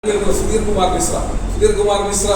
സുധീർ കുമാർ മിശ്ര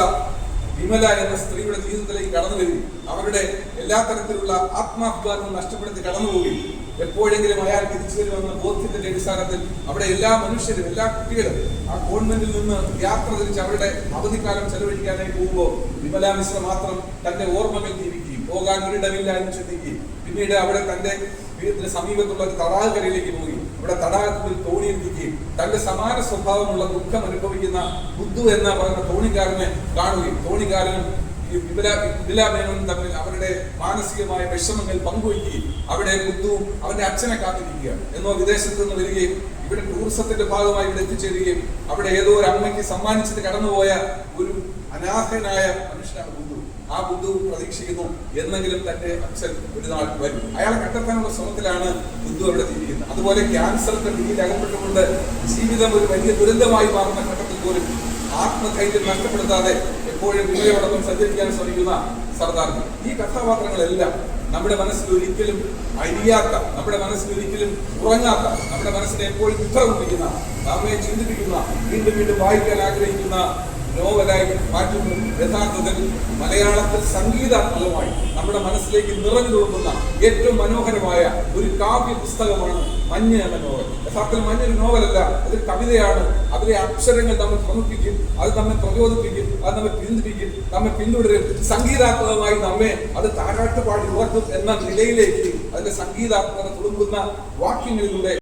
വിമല എന്ന സ്ത്രീയുടെ ജീവിതത്തിലേക്ക് കടന്നു വരികയും അവരുടെ എല്ലാ തരത്തിലുള്ള ആത്മാഭിമാനവും നഷ്ടപ്പെടുത്തി കടന്നുപോവുകയും എപ്പോഴെങ്കിലും അയാൾ തിരിച്ചു വരുമെന്ന ബോധ്യത്തിന്റെ അടിസ്ഥാനത്തിൽ അവിടെ എല്ലാ മനുഷ്യരും എല്ലാ കുട്ടികളും ആ ഗവൺമെന്റിൽ നിന്ന് യാത്ര തിരിച്ച് അവരുടെ അവധിക്കാലം ചെലവഴിക്കാനായി പോകുമ്പോൾ വിമല മിശ്ര മാത്രം തന്റെ ഓർമ്മകൾ ജീവിക്കുകയും പോകാൻ ഒരിടമില്ല എന്ന് ചിന്തിക്കുകയും പിന്നീട് അവിടെ തന്റെ വീട്ടിന് സമീപത്തുള്ള ഒരു തടാകരയിലേക്ക് പോവുകയും അവിടെ തടാകത്തിൽ തോണിയെത്തിക്കുകയും തന്റെ സമാന സ്വഭാവമുള്ള ദുഃഖം അനുഭവിക്കുന്ന ബുദ്ധു എന്ന പറയുന്ന തോണിക്കാരനെ കാണുകയും തോണിക്കാരനും വിമല മേനോനും തമ്മിൽ അവരുടെ മാനസികമായ വിഷമങ്ങൾ പങ്കുവയ്ക്കുകയും അവിടെ ബുദ്ധുവും അവന്റെ അച്ഛനെ കാത്തിരിക്കുകയാണ് എന്നോ വിദേശത്ത് നിന്ന് വരികയും ഇവിടെ ടൂറിസത്തിന്റെ ഭാഗമായി ഇവിടെ എത്തിച്ചേരുകയും അവിടെ ഏതോ ഒരു അമ്മയ്ക്ക് സമ്മാനിച്ചിട്ട് കടന്നുപോയ ഒരു അനാഥനായ മനുഷ്യനാണ് ബുദ്ധു. ആ ബുദ്ധു പ്രതീക്ഷിക്കുന്നു എന്നെങ്കിലും തന്റെ അച്ഛൻ ഒരു നാൾ വരും. അയാളെ കണ്ടെത്താനുള്ള ശ്രമത്തിലാണ് ബുദ്ധു അവിടെ ജീവിക്കുന്നത്. അതുപോലെ ക്യാൻസറിന്റെ പിന്നിൽ അകപ്പെട്ടുകൊണ്ട് ജീവിതം ഒരു വലിയ ദുരന്തമായി മാറുന്ന ഘട്ടത്തിൽ പോലും ആത്മധൈര്യം നഷ്ടപ്പെടുത്താതെ എപ്പോഴും വിമലയോടൊപ്പം സഞ്ചരിക്കാൻ ശ്രമിക്കുന്ന സർദാർജി. ഈ കഥാപാത്രങ്ങളെല്ലാം നമ്മുടെ മനസ്സിൽ ഒരിക്കലും അരിയാത്ത, നമ്മുടെ മനസ്സിൽ ഒരിക്കലും ഉറങ്ങാത്ത, നമ്മുടെ മനസ്സിനെ എപ്പോഴും ഉത്തരവിപ്പിക്കുന്ന, നമ്മെ ചിന്തിപ്പിക്കുന്ന, വീണ്ടും വീണ്ടും വായിക്കാൻ ആഗ്രഹിക്കുന്ന നോവലായി മാറ്റുന്നു. യഥാർത്ഥത്തിൽ മലയാളത്തിൽ സംഗീതാത്മകമായി നമ്മുടെ മനസ്സിലേക്ക് നിറഞ്ഞു തുളുമ്പുന്ന ഏറ്റവും മനോഹരമായ ഒരു കാവ്യ പുസ്തകമാണ് മഞ്ഞ് എന്ന നോവൽ. യഥാർത്ഥത്തിൽ മഞ്ഞൊരു നോവലല്ല, അതൊരു കവിതയാണ്. അതിലെ അക്ഷരങ്ങൾ നമ്മെ പ്രമുഖിക്കും, അത് നമ്മെ പ്രചോദിപ്പിക്കും, അത് നമ്മെ പിന്തുണയ്ക്കും, നമ്മെ പിന്തുടരും. സംഗീതാത്മകമായി നമ്മെ അത് താരാട്ടുപാടി ഉയർത്തും എന്ന നിലയിലേക്ക് അതിന്റെ സംഗീതാത്മകത തുളുമ്പുന്ന വാക്യങ്ങളിലൂടെ